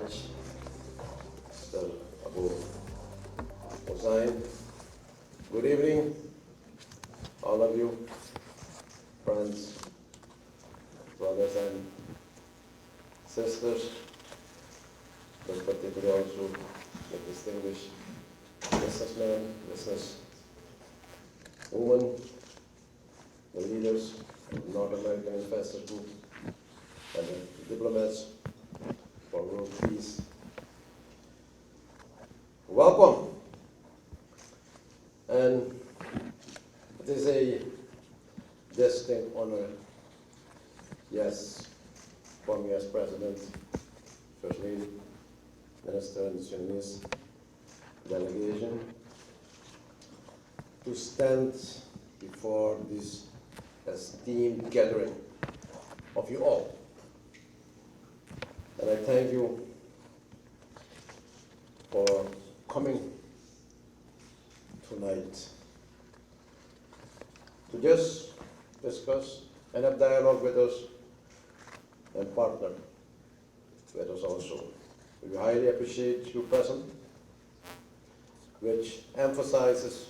much, Mr. Abu Hussain. Good evening, all of you, friends, brothers and sisters, but particularly also the distinguished businessmen, businesswomen, the leaders of the North American Investors Group, and the diplomats for world peace. Welcome. And it is a distinct honor, yes, for me as President, First Lady, Minister, and the Surinamese delegation to stand before this esteemed gathering of you all. And I thank you for coming tonight to just discuss and have dialogue with us and partner with us also. We highly appreciate you present, which emphasizes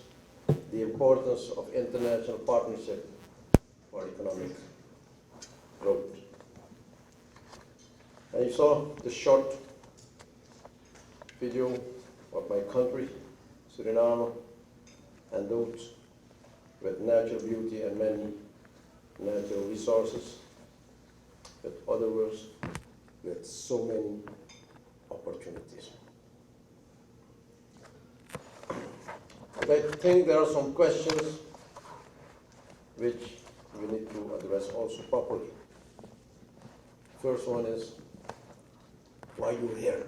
the importance of international partnership for economic growth. And you saw the short video of my country, Suriname, and those with natural beauty and many natural resources, with other words, with so many opportunities. But I think there are some questions which we need to address also properly. First one is, why are you here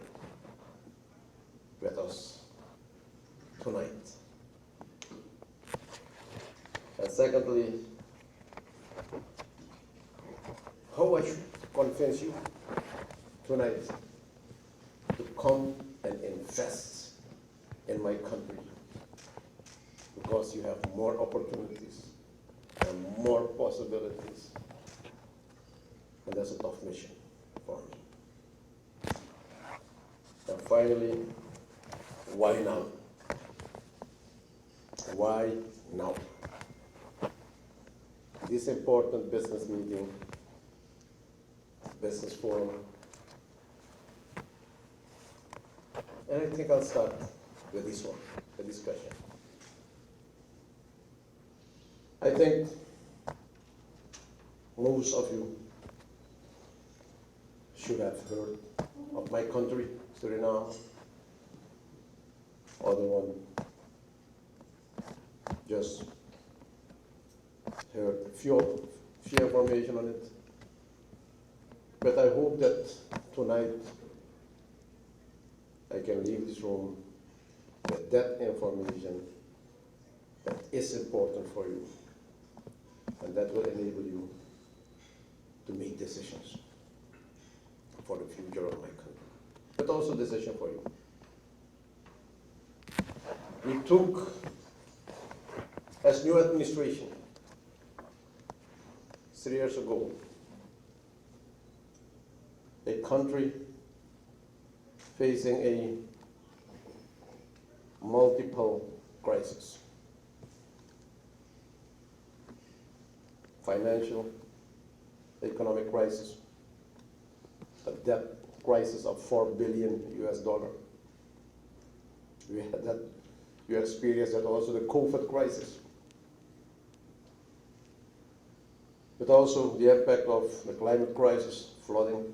with us tonight? And secondly, how I should convince you tonight to come and invest in my country, because you have more opportunities and more possibilities. And that's a tough mission for me. And finally, why now? Why now? This important business meeting, business forum, and I think I'll start with this one, the discussion. I think most of you should have heard of my country, Suriname. Other one just heard few information on it. But I hope that tonight I can leave this room with that information that is important for you, and that will enable you to make decisions for the future of my country, but also decision for you. We took, as new administration, 3 years ago, a country facing a multiple crisis: financial, economic crisis, a debt crisis of $4 billion US. We had that, you experienced that also, the COVID crisis. But also the impact of the climate crisis, flooding,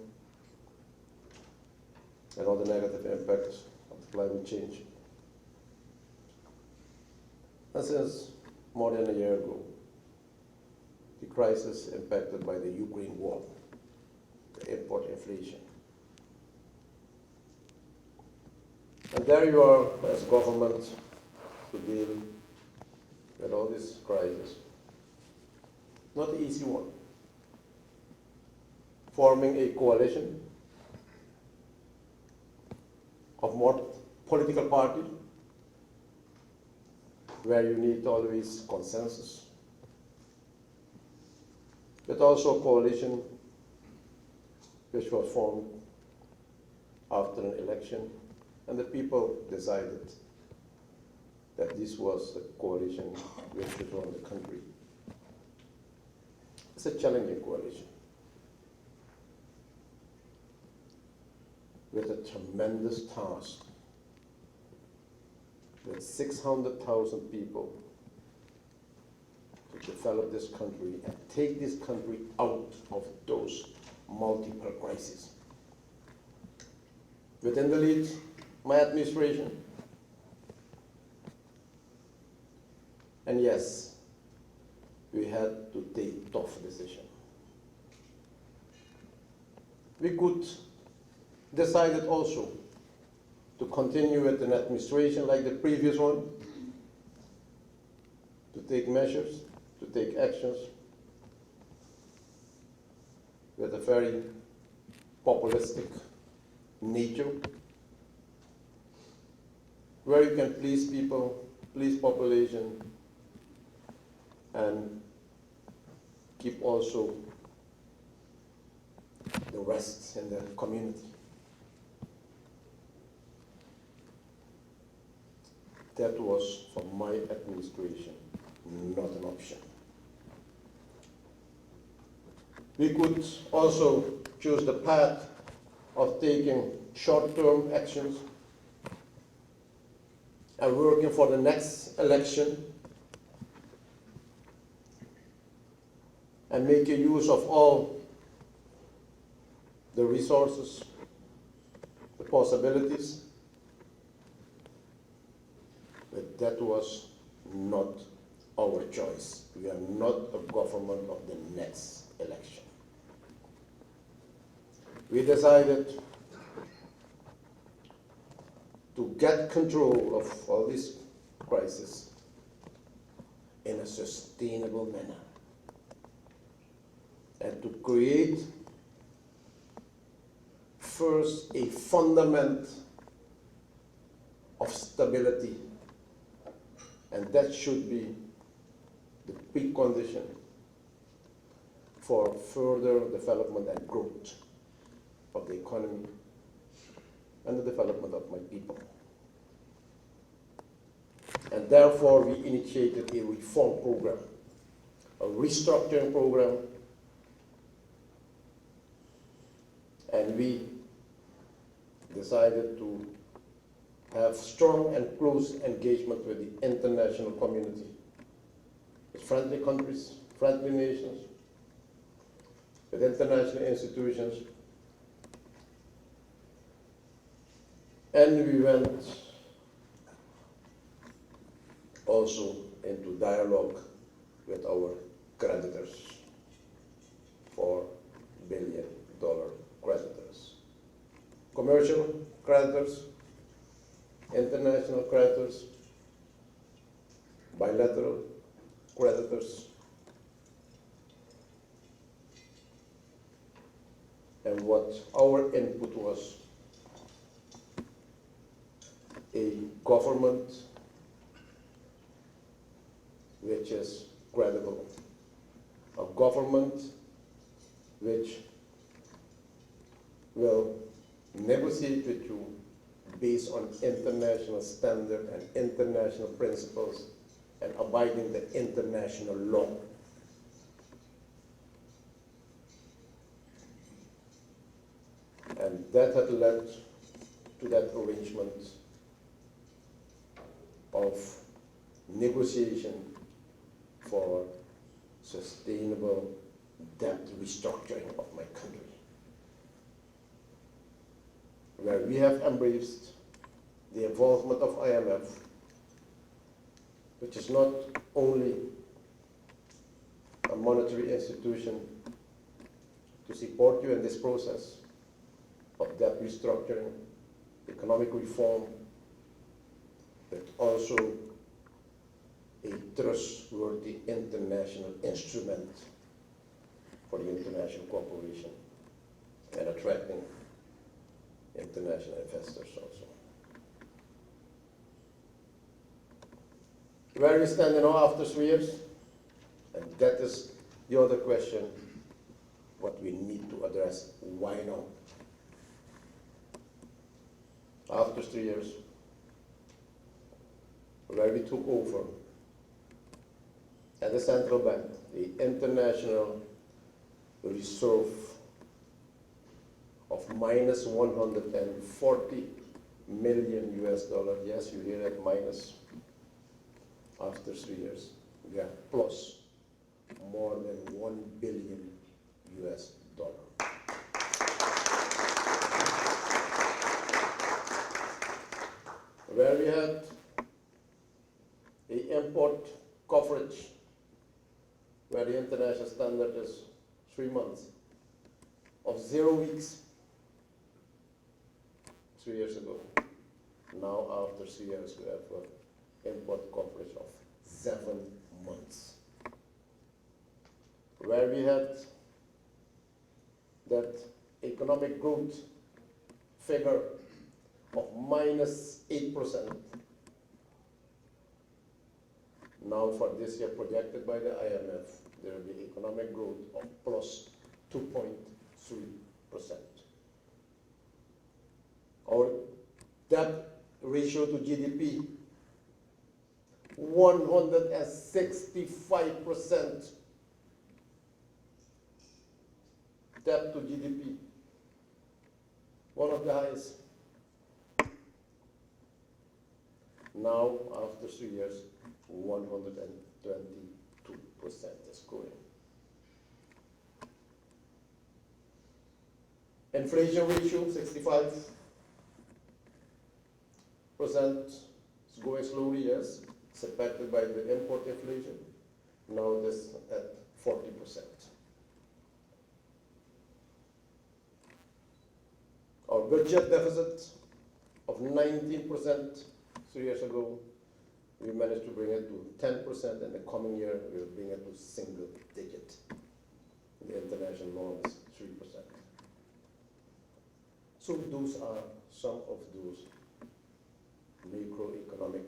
and all the negative impacts of the climate change. And since more than a year ago, the crisis impacted by the Ukraine war, the import inflation. And there you are as government to deal with all this crisis. Not an easy one. Forming a coalition of more political parties, where you need always consensus, but also a coalition which was formed after an election, and the people decided that this was the coalition which should run the country. It's a challenging coalition with a tremendous task, with 600,000 people to develop this country and take this country out of those multiple crises. Within the lead, my administration, and yes, we had to take tough decisions. We could decide also to continue with an administration like the previous one, to take measures, to take actions with a very populistic nature, where you can please people, please population, and keep also the rest in the community. That was, for my administration, not an option. We could also choose the path of taking short-term actions and working for the next election and making use of all the resources, the possibilities. But that was not our choice. We are not a government of the next election. We decided to get control of all this crisis in a sustainable manner and to create first a fundament of stability, and that should be the precondition for further development and growth of the economy and the development of my people. And therefore we initiated a reform program, a restructuring program, and we decided to have strong and close engagement with the international community, with friendly countries, friendly nations, with international institutions. And we went also into dialogue with our creditors, $4 billion creditors, commercial creditors, international creditors, bilateral creditors, and what our input was: a government which is credible, a government which will negotiate with you based on international standard and international principles and abiding the international law. And that had led to that arrangement of negotiation for sustainable debt restructuring of my country, where we have embraced the involvement of IMF, which is not only a monetary institution to support you in this process of debt restructuring, economic reform, but also a trustworthy international instrument for the international cooperation and attracting international investors also. Where we stand now after 3 years, and that is the other question, what we need to address: why now? after 3 years, where we took over at the central bank, the international reserve of minus 140 million US dollars. Yes, you hear that, minus. After 3 years, we are plus more than 1 billion US dollar. Where we had the import coverage, where the international standard is 3 months, of 0 weeks 3 years ago. Now after 3 years we have import coverage of 7 months. Where we had that economic growth figure of minus 8%. Now for this year projected by the IMF, there will be economic growth of plus 2.3%. Our debt ratio to GDP, 165% debt to GDP, one of the highest. Now, after 3 years, 122% is growing. Inflation ratio, 65%. It's going slowly, yes. It's affected by the import inflation. Now it is at 40%. Our budget deficit of 19% 3 years ago, we managed to bring it to 10%, and the coming year we will bring it to single digit. The international norm is 3%. So those are some of those macroeconomic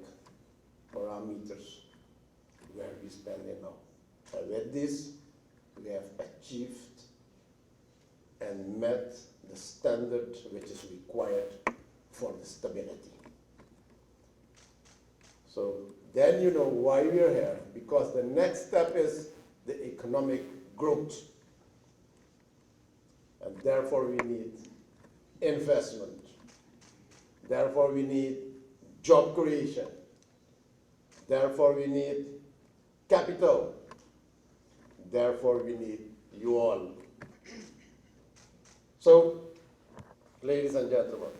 parameters where we stand in now. And with this, we have achieved and met the standard which is required for the stability. So then you know why we are here, because the next step is the economic growth. And therefore we need investment. Therefore we need job creation. Therefore we need capital. Therefore we need you all. So, ladies and gentlemen,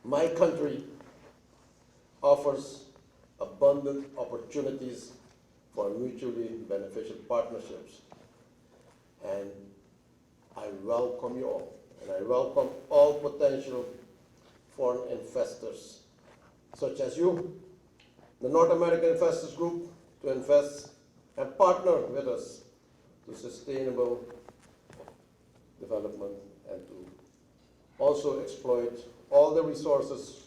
my country offers abundant opportunities for mutually beneficial partnerships. And I welcome you all. And I welcome all potential foreign investors, such as you, the North American Investors Group, to invest and partner with us to sustainable development and to also exploit all the resources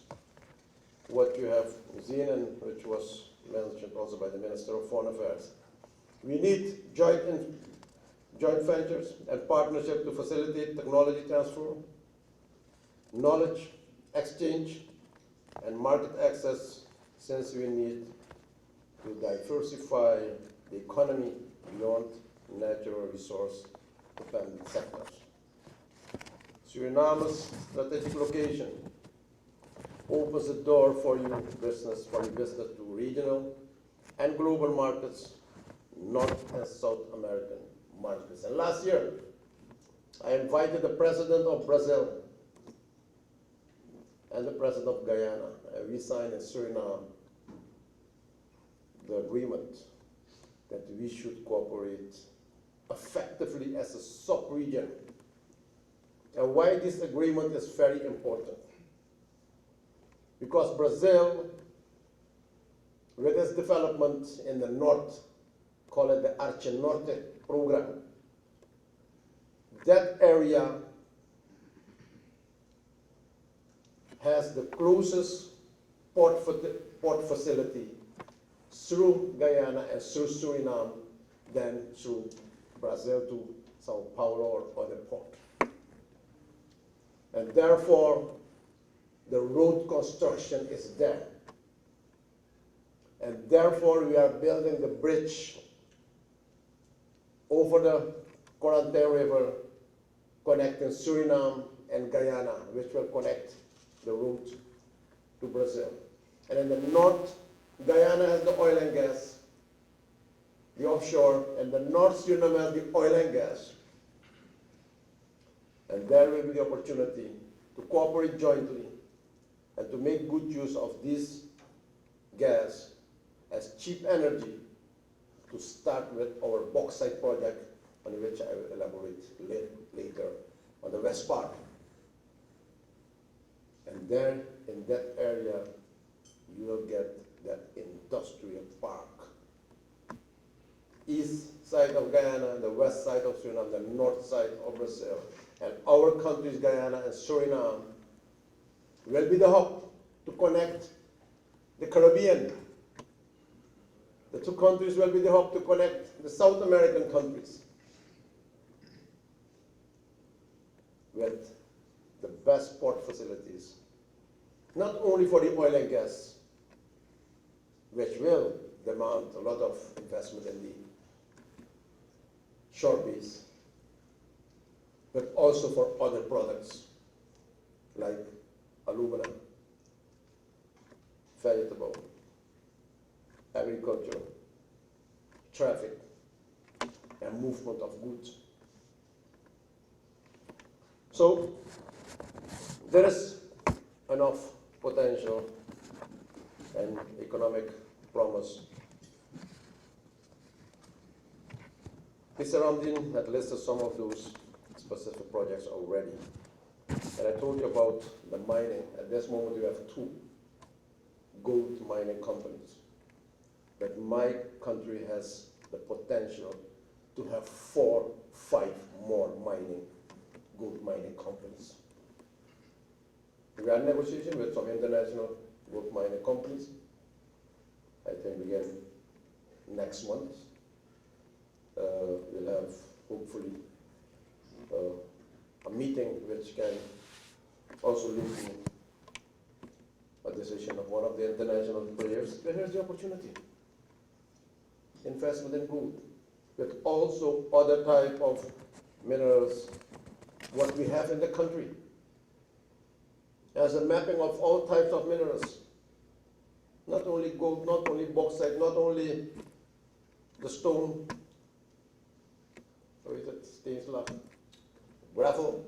what you have seen and which was mentioned also by the Minister of Foreign Affairs. We need joint ventures and partnership to facilitate technology transfer, knowledge exchange, and market access, since we need to diversify the economy beyond natural resource dependent sectors. Suriname's strategic location opens the door for your business to regional and global markets, North and South American markets. And last year, I invited the President of Brazil and the President of Guyana, and we signed in Suriname the agreement that we should cooperate effectively as a sub-region. And why this agreement is very important? Because Brazil, with its development in the north, call it the Arche Norte program, that area has the closest port facility through Guyana and through Suriname than through Brazil to Sao Paulo or the port. And therefore, The road construction is there. And therefore we are building the bridge over the Quarantine River connecting Suriname and Guyana, which will connect the route to Brazil. And in the north, Guyana has the oil and gas, the offshore, and the North Suriname has the oil and gas. And there will be the opportunity to cooperate jointly and to make good use of this gas as cheap energy to start with our bauxite project, on which I will elaborate later on the west part. And then in that area, you will get that industrial park. East side of Guyana, the west side of Suriname, the north side of Brazil, and our countries, Guyana and Suriname, will be the hub to connect the Caribbean. The two countries will be the hub to connect the South American countries with the best port facilities, not only for the oil and gas, which will demand a lot of investment in the shore base, but also for other products like aluminum, vegetable, agriculture, traffic, and movement of goods. So there is enough potential and economic promise. Mr. Ramdin had listed some of those specific projects already. And I told you about the mining. At this moment, we have 2 gold mining companies. But my country has the potential to have 4, 5 more gold mining companies. We are in negotiation with some international gold mining companies. I think begin next month. We'll have hopefully a meeting which can also lead to a decision of one of the international players. But here's the opportunity. Investment in gold, but also other type of minerals, what we have in the country. As a mapping of all types of minerals, not only gold, not only bauxite, not only the stone, or is it stainsless, gravel,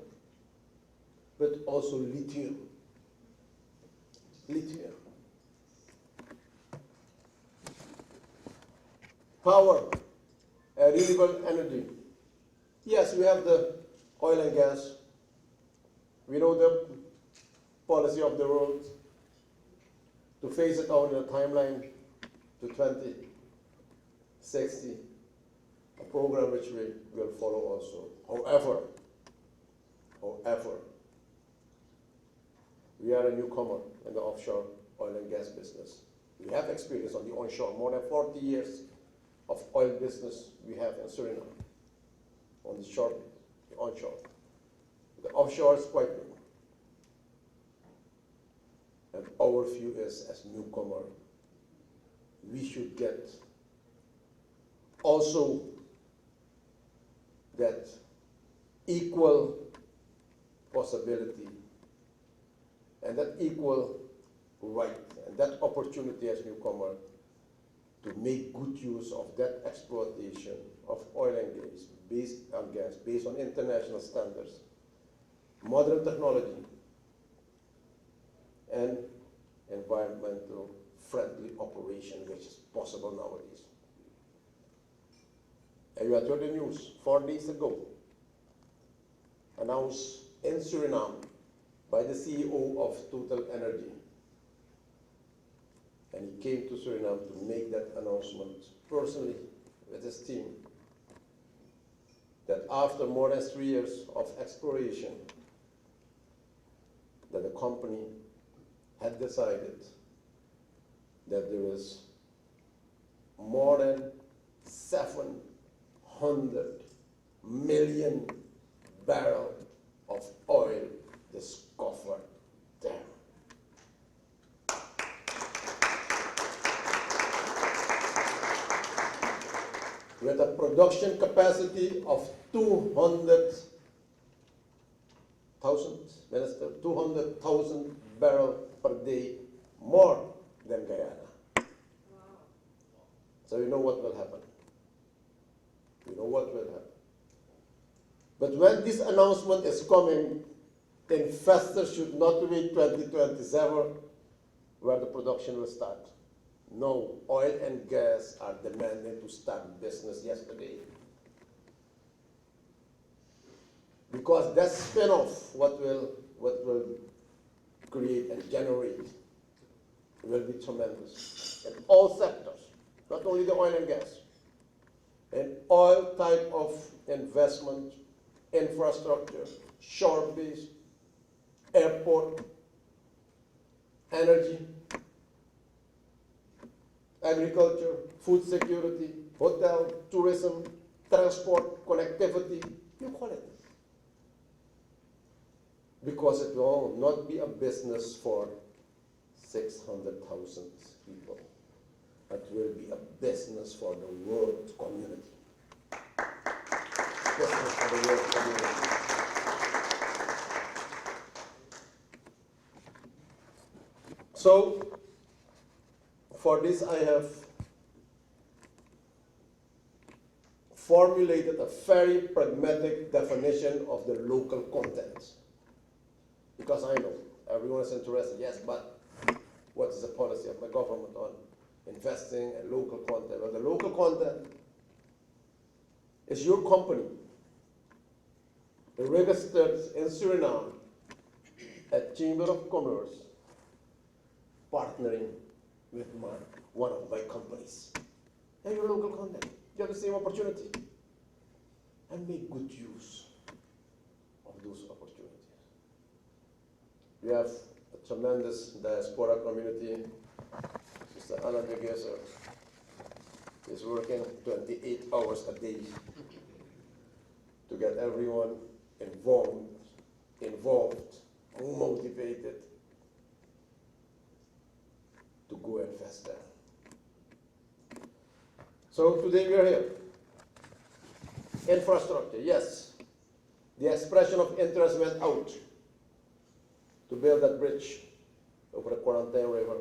but also lithium. Lithium. Power, renewable energy. Yes, we have the oil and gas. We know the policy of the world to phase it out in a timeline to 2060, a program which we will follow also. However, we are a newcomer in the offshore oil and gas business. We have experience on the onshore, more than 40 years of oil business we have in Suriname, on the shore, the onshore. The offshore is quite new. And our view is, as newcomer, we should get also that equal possibility and that equal right and that opportunity as newcomer to make good use of that exploitation of oil and gas based on international standards, modern technology, and environmental friendly operation, which is possible nowadays. And you had heard the news 4 days ago, announced in Suriname by the CEO of Total Energy. And he came to Suriname to make that announcement personally with his team, that after more than 3 years of exploration, that the company had decided that there is more than 700 million barrels of oil discovered there. with a production capacity of 200,000, Minister, 200,000 barrels per day more than Guyana. So you know what will happen. You know what will happen. But when this announcement is coming, investors should not wait 2027 where the production will start. No, oil and gas are demanding to start business yesterday. Because that spin-off, what will create and generate will be tremendous in all sectors, not only the oil and gas. In all type of investment, infrastructure, shore base, airport, energy, agriculture, food security, hotel, tourism, transport, connectivity, you call it. Because it will not be a business for 600,000 people. It will be a business for the world community. Business for the world community. So, for this I have formulated a very pragmatic definition of the local content. Because I know everyone is interested, yes, but what is the policy of my government on investing in local content? Well, the local content is your company registered in Suriname at Chamber of Commerce partnering with one of my companies. And your local content, you have the same opportunity. And make good use of those opportunities. We have a tremendous diaspora community. Sister Anna Gegeser is working 28 hours a day to get everyone involved, motivated to go invest there. So today we are here. Infrastructure, yes. The expression of interest went out to build that bridge over the Quarantine River.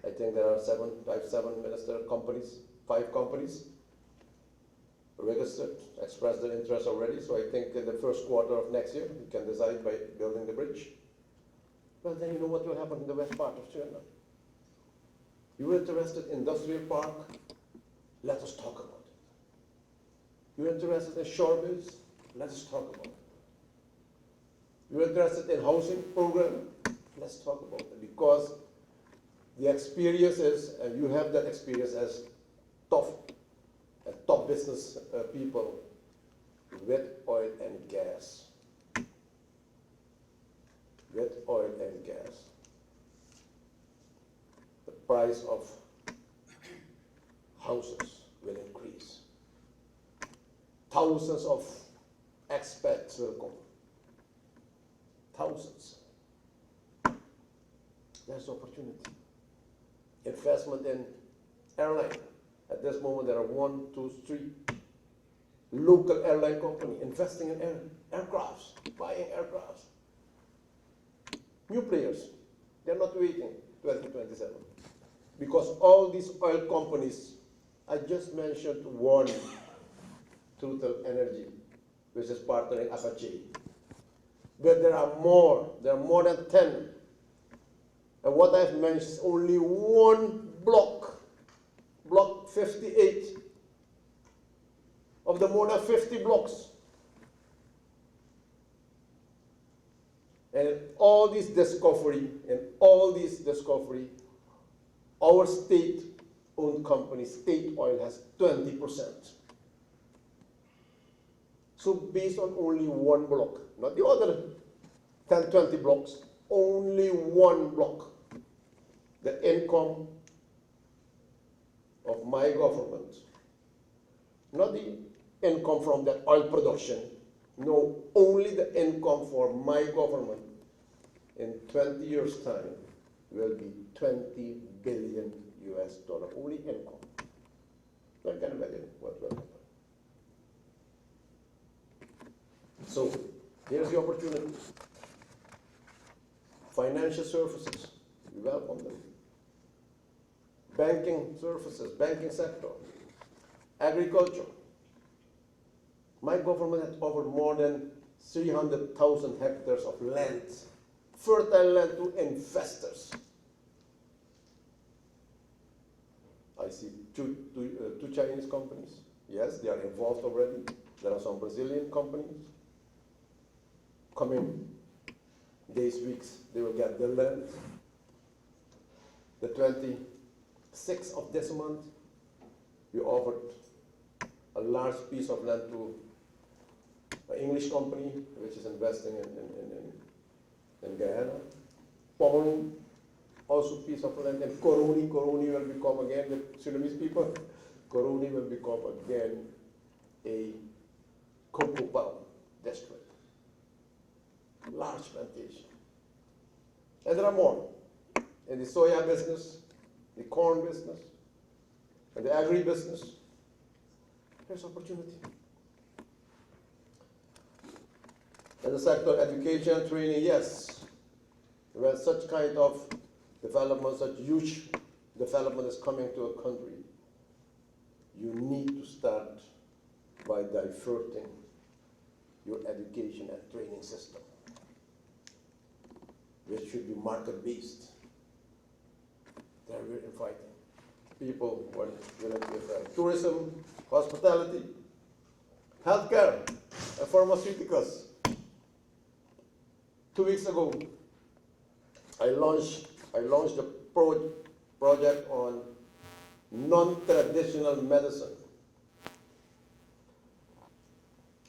I think there are seven minister companies, 5 companies registered, expressed their interest already. So I think in the first quarter of next year, we can decide by building the bridge. Well, then you know what will happen in the west part of Suriname. You're interested in industrial park? Let us talk about it. You're interested in shore base? Let us talk about it. You're interested in housing program? Let's talk about it. Because the experience is, and you have that experience as top business people with oil and gas. With oil and gas. The price of houses will increase. Thousands of expats will come. Thousands. There's opportunity. Investment in airline. At this moment, there are 1, 2, 3 local airline companies investing in aircrafts, buying aircrafts. New players. They're not waiting 2027. Because all these oil companies, I just mentioned one, Total Energy, which is partnering Apache. But there are more than 10. And what I've mentioned is only one block 58 of the more than 50 blocks. And in all this discovery, our state-owned company, State Oil, has 20%. So based on only one block, not the other 10, 20 blocks, only one block, the income of my government, not the income from the oil production, no, only the income for my government in 20 years' time will be $20 billion US, only income. I can imagine what will happen. So here's the opportunity. Financial services, we welcome them. Banking services, banking sector, agriculture. My government has offered more than 300,000 hectares of land, fertile land to investors. I see two Chinese companies. Yes, they are involved already. There are some Brazilian companies coming days, weeks, they will get their land. The 26th of this month, we offered a large piece of land to an English company which is investing in Guyana. Pomolu, also piece of land, and Koroni will become again, the Surinamese people, Koroni will become again a cocoa palm district. Large plantation. And there are more. In the soya business, the corn business, and the agri business, there's opportunity. In the sector, education, training, yes. When such kind of development, such huge development is coming to a country, you need to start by diverting your education and training system, which should be market-based. There we're inviting people who are willing to invest. Tourism, hospitality, healthcare, and pharmaceuticals. 2 weeks ago, I launched a project on non-traditional medicine.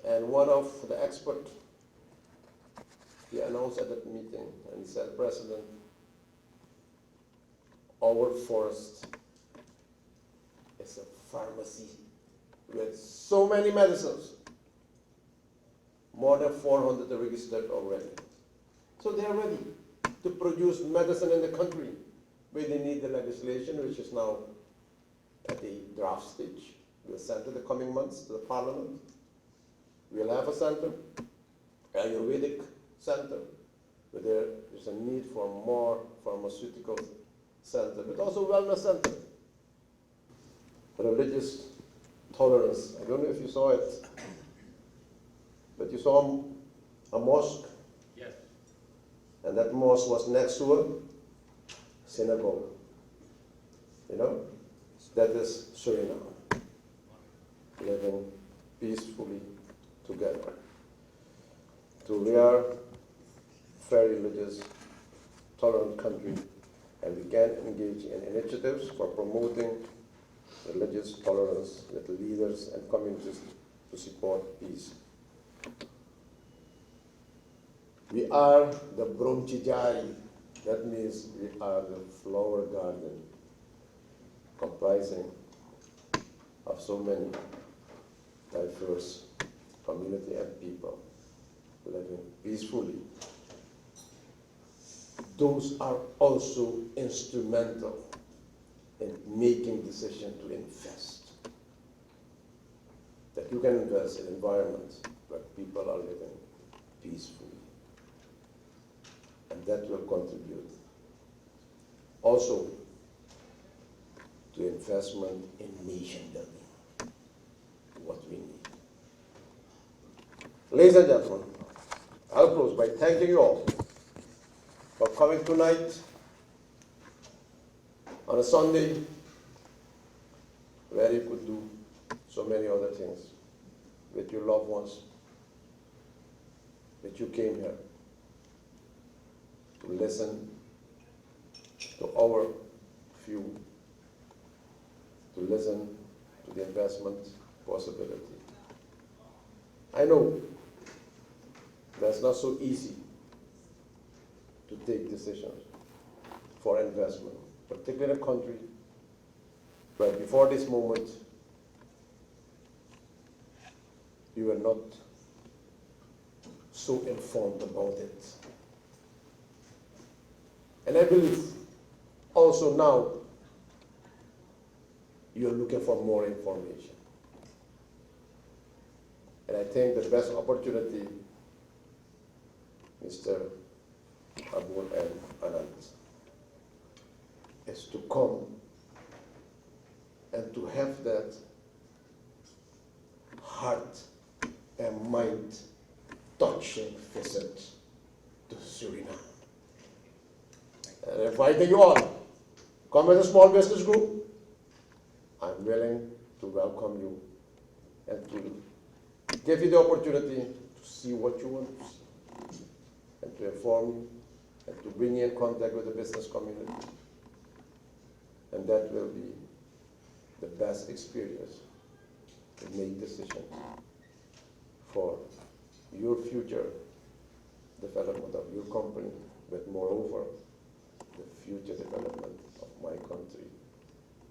And one of the experts, he announced at that meeting, and he said, President, our forest is a pharmacy with so many medicines. More than 400 are registered already. So they are ready to produce medicine in the country, where they need the legislation, which is now at the draft stage. We'll send it the coming months to the Parliament. We'll have a center, Ayurvedic center, but there is a need for more pharmaceutical center, but also wellness center. Religious tolerance. I don't know if you saw it, but you saw a mosque. Yes. And that mosque was next to a synagogue. You know? That is Suriname. Living peacefully together. So we are a very religious, tolerant country, and we can engage in initiatives for promoting religious tolerance with leaders and communities to support peace. We are the Bromchijari, that means we are the flower garden, comprising of so many diverse community and people living peacefully. Those are also instrumental in making decisions to invest. That you can invest in environments where people are living peacefully. And that will contribute also to investment in nation building, what we need. Ladies and gentlemen, I'll close by thanking you all for coming tonight on a Sunday where you could do so many other things with your loved ones, that you came here to listen to our view, to listen to the investment possibility. I know that's not so easy to take decisions for investment, particularly in a country where before this moment you were not so informed about it. And I believe also now you're looking for more information. And I think the best opportunity Mr. Abul and Anand, is to come and to have that heart and mind touching visit to Suriname. And I invite you all, come as a small business group. I'm willing to welcome you and to give you the opportunity to see what you want to see and to inform you and to bring you in contact with the business community. And that will be the best experience to make decisions for your future development of your company, but moreover, the future development of my country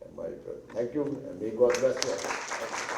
and my brother. Thank you, and may God bless you.